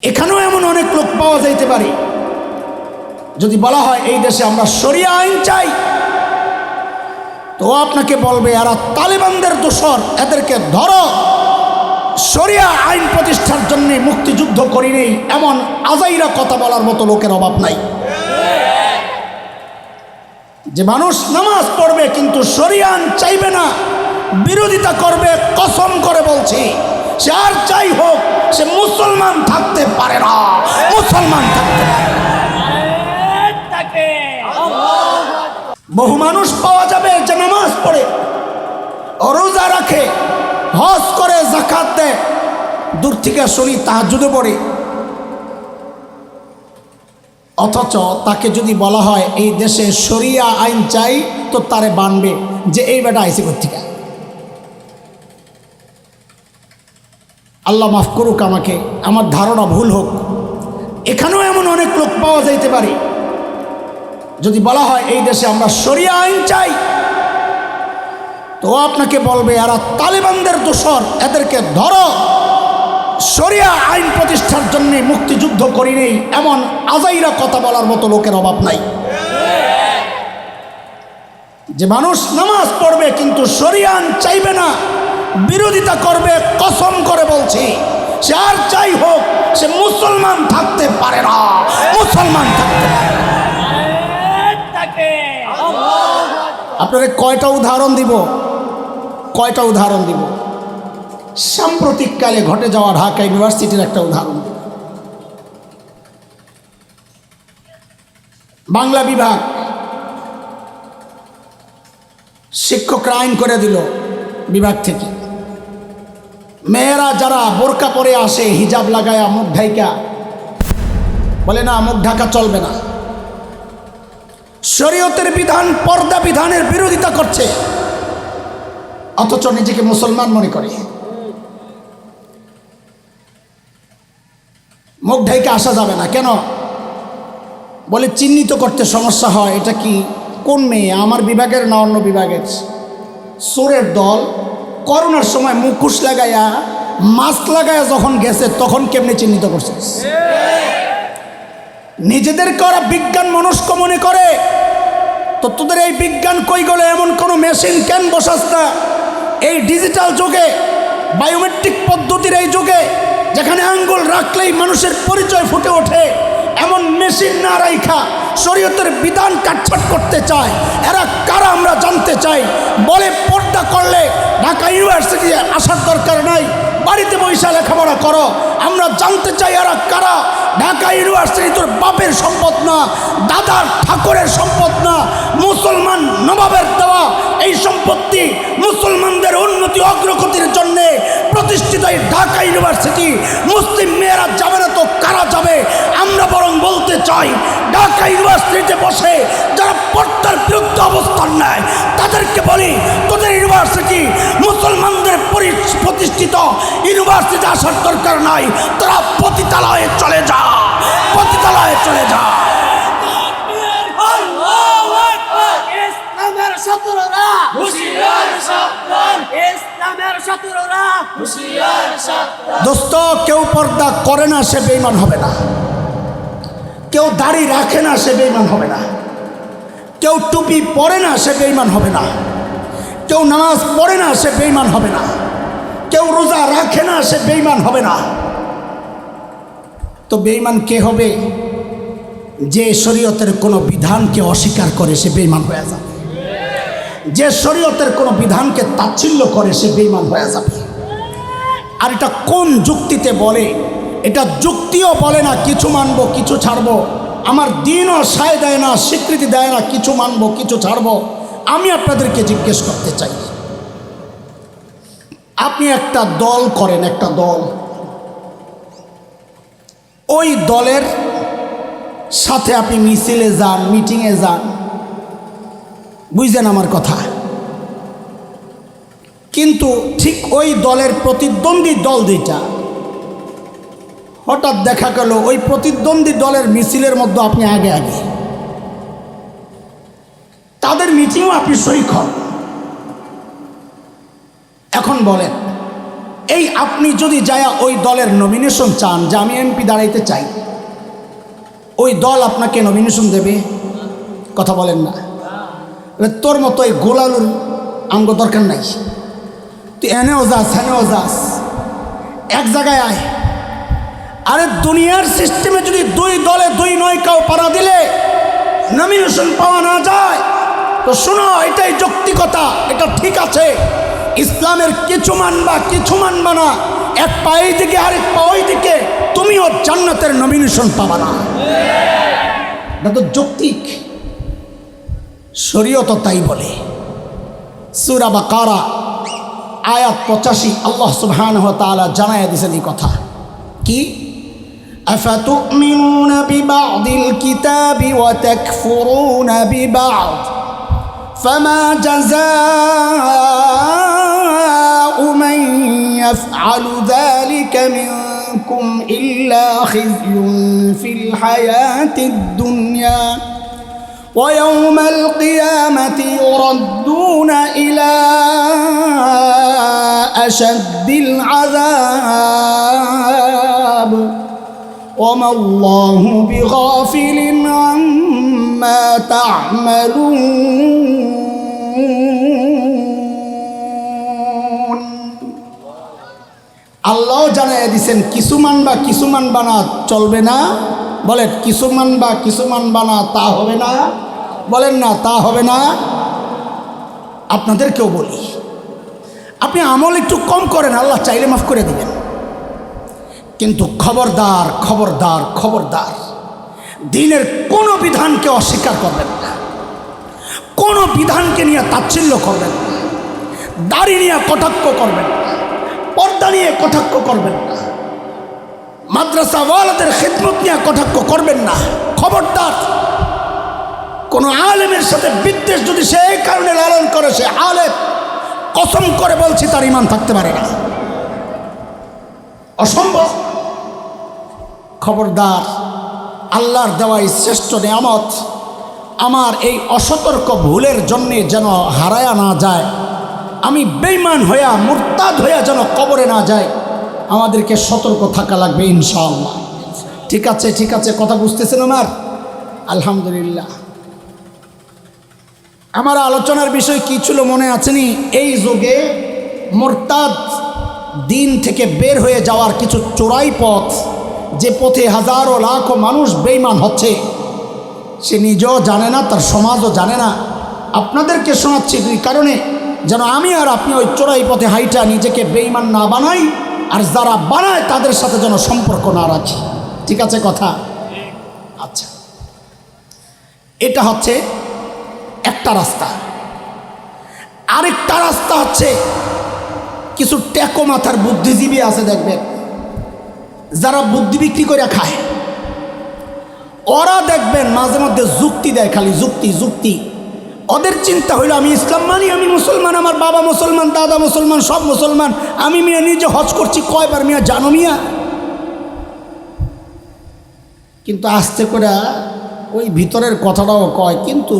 এখানেও এমন অনেক লোক পাওয়া যাইতে পারে যদি বলা হয় এই দেশে আমরা শরিয়া আইন চাই, তো আপনাকে বলবে এরা তালেবানদের দোসর, এদেরকে ধরো। শরিয়া আইন প্রতিষ্ঠার জন্য মুক্তিযুদ্ধ করি নেই, এমন আজাইরা কথা বলার মতো লোকের অভাব নাই। যে মানুষ নামাজ পড়বে কিন্তু শরিয়া আইন চাইবে না, বিরোধিতা করবে, কসম করে বলছি সে আর যাই হোক সে মুসলমান থাকতে পারে না, মুসলমান থাকতে পারে। বহু মানুষ পাওয়া যাবে যে নামাজ পড়ে, রোজা রাখে, হজ করে, যাকাত দেয়, দূর থেকে শুনি তাহাজ্জুদে পড়ে, অথচ তাকে যদি বলা হয় এই দেশে শরিয়া আইন চাই, তো তারে বানবে যে এই বেটা আইসি কোত্থেকে। আল্লাহ মাফ করুক আমাকে, আমার ধারণা ভুল হোক। এখানেও এমন অনেক লোক পাওয়া যাইতে পারে যদি বলা হয় এই দেশে আমরা শরিয়া আইন চাই, তো আপনাকে বলবে এরা তালেবানদের দোসর, এদেরকে ধরো। শরিয়া আইন প্রতিষ্ঠার জন্য মুক্তিযুদ্ধ করি নেই, এমন আজাইরা কথা বলার মতো লোকের অভাব নাই। যে মানুষ নামাজ পড়বে কিন্তু শরিয়া আইন চাইবে না, বিরোধিতা করবে, কসম করে বলছি সে আর যাই হোক সে মুসলমান থাকতে পারে না, মুসলমান থাকতে পারে। আপনাদের কয়টা উদাহরণ দিব, কয়টা উদাহরণ দিব। সাম্প্রতিককালে ঘটে যাওয়া ঢাকা ইউনিভার্সিটির একটা উদাহরণ দিব। বাংলা বিভাগ শিক্ষকরা আইন করে দিল বিভাগ থেকে, মেয়েরা যারা বোরকা পরে আসে হিজাব লাগায়া মুখ ঢাকা, বলে না মুখ ঢাকা চলবে না। শরীয়তের বিধান, পর্দা বিধানের বিরোধিতা করছে, অথচ নিজেকে মুসলমান মনে করে। মুখ ঢাকা আসা যাবে না কেন? বলে চিহ্নিত করতে সমস্যা হয়, এটা কি কোন মেয়ে, আমার বিভাগের না অন্য বিভাগের। চোরের দল করোনার সময় মুখোশ লাগাইয়া, মাস্ক লাগাইয়া যখন গেছে তখন কেমনে চিহ্নিত করছে? নিজেদেরকে ওরা বিজ্ঞান মনস্ক মনে করে। তো তোদের এই বিজ্ঞান কই গেলে? এমন কোনো মেশিন কেন বসাস না এই ডিজিটাল যুগে, বায়োমেট্রিক পদ্ধতির এই যুগে, যেখানে আঙ্গুল রাখলেই মানুষের পরিচয় ফুটে ওঠে, এমন মেশিন না রাইখা শরীয়তের বিধান কাটছাট করতে চায়। এরা কারা আমরা জানতে চাই। বলে পর্দা করলে ঢাকা ইউনিভার্সিটি আসার দরকার নাই, বাড়িতে বৈশা লেখাপড়া করো। আমরা জানতে চাই এরা কারা। ঢাকা ইউনিভার্সিটি তোর বাপের সম্পদ না, দাদার ঠাকুরের সম্পদ না, মুসলমান নবাবের দেওয়া এই সম্পত্তি মুসলমানদের উন্নতি অগ্রগতির জন্যে প্রতিষ্ঠিত এই ঢাকা ইউনিভার্সিটি। মুসলিম মেয়েরা যাবে না তো কারা যাবে? আমরা বরং বলতে চাই ঢাকা ইউনিভার্সিটিতে বসে যারা পর্দার বিরুদ্ধে অবস্থান নেয় তাদেরকে বলি, তোদের ইউনিভার্সিটি মুসলমানদের প্রতিষ্ঠিত ইউনিভার্সিটি আসার দরকার নাই, তারা পতিতালয়ে চলে যা, পতিতালয়ে চলে যা। দোস্ত, কেউ পর্দা করে না সে বেঈমান হবে না, কেউ দাড়ি রাখে না সে বেঈমান হবে না, কেউ টুপি পরে না সে বেঈমান হবে না, কেউ নামাজ পড়ে না সে বেঈমান হবে না, কেউ রোজা রাখে না সে বেঈমান হবে না। তো বেঈমান কে হবে? যে শরীয়তের কোনো বিধানকে অস্বীকার করে সে বেঈমান হয়ে যাবে। যে শরীয়তের কোনো বিধানকে তাচ্ছিল্য করে সে বেঈমান হয়ে যাবে। আর এটা কোন যুক্তিতে বলে? এটা যুক্তিও বলে না কিছু মানবো কিছু ছাড়বো, আমার দিনও সায় দেয় না, স্বীকৃতি দেয় না কিছু মানবো কিছু ছাড়বো। আমি আপনাদেরকে জিজ্ঞেস করতে চাই, আপনি একটা দল করেন, একটা দল, ওই দলের সাথে আপনি মিছিলে যান, মিটিংয়ে যান, বুঝলেন আমার কথা? কিন্তু ঠিক ওই দলের প্রতিদ্বন্দ্বী দল দুইটা, হঠাৎ দেখা গেল ওই প্রতিদ্বন্দ্বী দলের মিছিলের মধ্যে আপনি আগে আগে, তাদের মিটিংও আপনি শরীক হন। এখন বলেন এই আপনি যদি যায়া ওই দলের নমিনেশন চান যে আমি এমপি দাঁড়াইতে চাই, ওই দল আপনাকে নমিনেশন দেবে? কথা বলেন না। তোর মতো এই গোলালুর আঙ্গ দরকার নাই, তুই এনেও যাস হেনেও যাস, এক জায়গায় আয়। আরে দুনিয়ার সিস্টেমে যদি দুই দলে দুই নৌকাও পাড়া দিলে নমিনেশন পাওয়া না যায় তো শোনো, এটাই যৌক্তিকতা, এটা ঠিক আছে। ইসলামের কিছু মানবা কিছু মানবা না, এক পা এই দিকে আরেক পা ওই দিকে, তুমিও জান্নাতের নমিনেশন পাবা না। এটা তো যৌক্তিক, শরীয়ত তাই বলে। সূরা বাকারা আয়াত 85 আল্লাহ সুবহানাহু ওয়া তাআলা জানায়া দিয়েছেন এই কথা কি, আফাতুমিনুনা বিবা'দিল কিতাবি ওয়া তাকফুরুনা বিবা'দ ফামা জাযাউ মান ইয়াফআলু যালিকা মিনকুম ইল্লা খিzyun ফিল হায়াতিদ দুনিয়া ويوم القيامة يردون إلى أشد العذاب وما الله بغافل عما تعملون। আল্লাহ জানাইয়া দিয়েছেন কিছু মানবা কিছু মানবা না চলবে না। বলেন কিছু মানবা কিছু মানবা না তা হবে না, বলেন না তা হবে না। আপনাদেরকেও বলি, আপনি আমল একটু কম করেন, আল্লাহ চাইলে মাফ করে দিবেন, কিন্তু খবরদার খবরদার খবরদার, দ্বীনের কোনো বিধানকে অস্বীকার করবেন না, কোনো বিধানকে নিয়ে তাচ্ছিল্য করবেন না, দাড়ি নিয়ে কটাক্ষ করবেন না, পর্দা নিয়ে কটাক্ষ করবেন না, মাদ্রাসাওয়ালাদের খিদমত নিয়ে কটাক্ষ করবেন না। খবরদার, কোনো আলেমের সাথে বিদ্বেষ যদি সে এই কারণে লালন করে, সে আলেম কসম করে বলছি তার ঈমান থাকতে পারে না, অসম্ভব। খবরদার, আল্লাহর দেওয়া এই শ্রেষ্ঠ নিয়ামত আমার এই অসতর্ক ভুলের জন্যে যেন হারায়া না যায়, আমি বেঈমান হইয়া মুরতাদ হইয়া যেন কবরে না যায়, আমাদেরকে সতর্ক থাকা লাগবে ইনশাআল্লাহ। ঠিক আছে ঠিক আছে, কথা বুঝতেছেন আমার? আলহামদুলিল্লাহ। আমার আলোচনার বিষয় কি ছিল মনে আছেনি? এই যুগে মুরতাদ দিন থেকে বের হয়ে যাওয়ার কিছু চোরাই পথ, যে পথে হাজারো লাখো মানুষ বেঈমান হচ্ছে, সে নিজেও জানে না, তার সমাজও জানে না। আপনাদেরকে শোনাচ্ছি দুই কারণে, যেন আমি আর আপনি ওই চোরাই পথে হাইটা নিজেকে বেঈমান না বানাই, আর যারা বানায় তাদের সাথে যেন সম্পর্ক না রাখি। ঠিক আছে কথা? আচ্ছা, এটা হচ্ছে একটা রাস্তা। আরেকটা রাস্তা হচ্ছে কিছু টেকো মাথার বুদ্ধিজীবী আছে, দেখবেন যারা বুদ্ধি বিক্রি করে খায়, ওরা দেখবেন মাঝে মধ্যে যুক্তি দেয়, খালি যুক্তি যুক্তি। ওদের চিন্তা হইল আমি ইসলাম মানি, আমি মুসলমান, আমার বাবা মুসলমান, দাদা মুসলমান, সব মুসলমান, আমি মিয়া নিজে হজ করছি কয়বার মিয়া জানো মিয়া। কিন্তু আস্তে করে ওই ভিতরের কথাটাও কয়, কিন্তু